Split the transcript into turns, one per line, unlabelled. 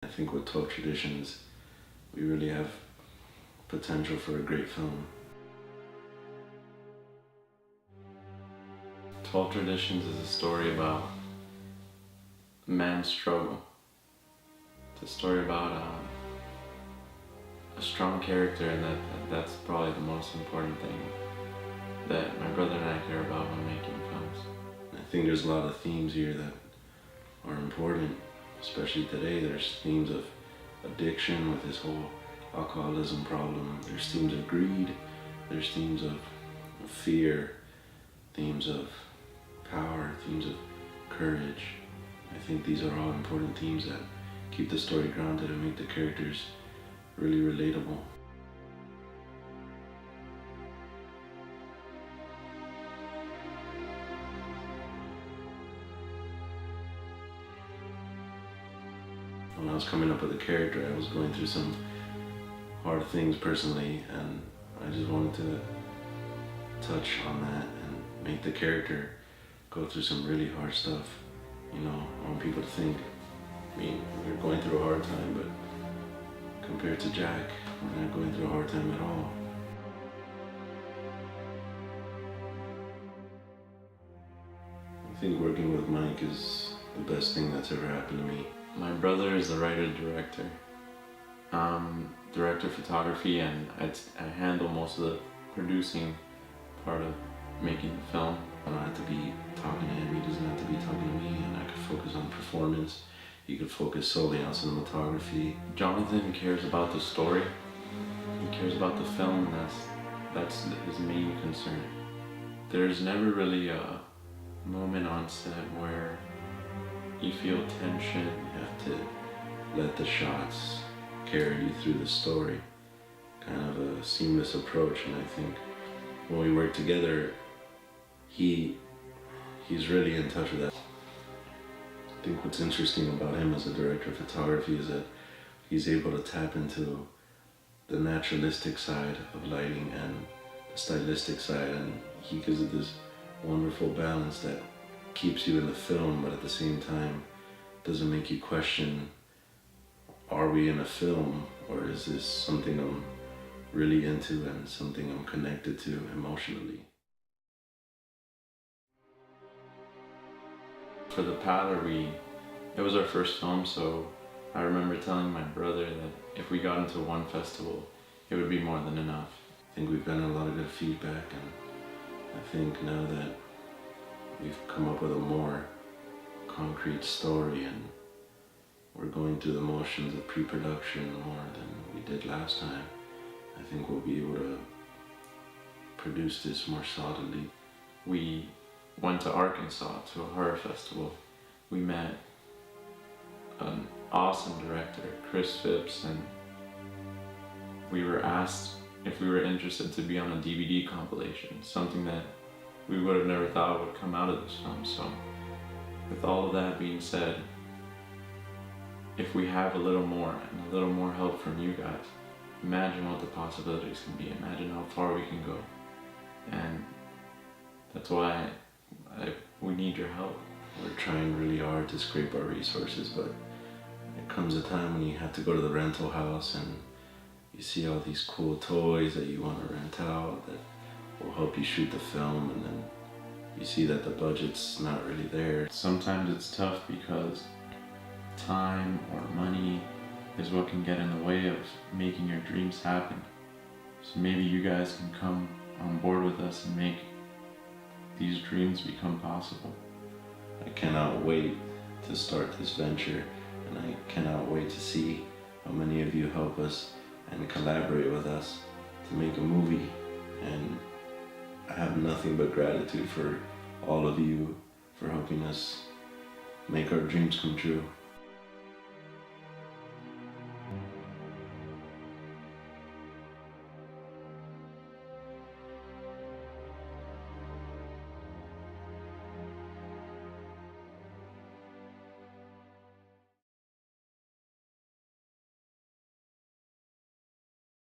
I think with 12 Traditions, we really have potential for a great film. 12 Traditions is a story about man's struggle. It's a story about a strong character, and that's probably the most important thing that my brother and I care about when making films. I think there's a lot of themes here that are important, especially today. There's themes of addiction with this whole alcoholism problem. There's themes of greed. There's themes of fear, themes of power, themes of courage. I think these are all important themes that keep the story grounded and make the characters really relatable. When I was coming up with a character, I was going through some hard things personally, and I just wanted to touch on that and make the character go through some really hard stuff. You know, I want people to think, I mean, we're going through a hard time, but compared to Jack, we're not going through a hard time at all. I think working with Mike is the best thing that's ever happened to me. My brother is the writer-director. Director of photography, and I handle most of the producing part of making the film. I don't have to be talking to him, he doesn't have to be talking to me, and I could focus on performance. He could focus solely on cinematography. Jonathan cares about the story. He cares about the film, and that's his main concern. There's never really a moment on set where you feel tension. You have to let the shots carry you through the story. Kind of a seamless approach, and I think when we work together, he's really in touch with that. I think what's interesting about him as a director of photography is that he's able to tap into the naturalistic side of lighting and the stylistic side, and he gives it this wonderful balance that keeps you in the film, but at the same time doesn't make you question, are we in a film, or is this something I'm really into and something I'm connected to emotionally? For the Paddler, it was our first film, so I remember telling my brother that if we got into one festival, it would be more than enough. I think we've gotten a lot of good feedback, and I think now that we've come up with a more concrete story and we're going through the motions of pre-production more than we did last time, I think we'll be able to produce this more solidly. We went to Arkansas to a horror festival. We met an awesome director, Chris Phipps, and we were asked if we were interested to be on a DVD compilation, something that we would have never thought would come out of this film. So with all of that being said, if we have a little more and a little more help from you guys, imagine what the possibilities can be. Imagine how far we can go. And that's why we need your help. We're trying really hard to scrape our resources, but there comes a time when you have to go to the rental house and you see all these cool toys that you want to rent out that will help you shoot the film, and then you see that the budget's not really there. Sometimes it's tough because time or money is what can get in the way of making your dreams happen. So maybe you guys can come on board with us and make these dreams become possible. I cannot wait to start this venture, and I cannot wait to see how many of you help us and collaborate with us to make a movie. And I have nothing but gratitude for all of you for helping us make our dreams come true.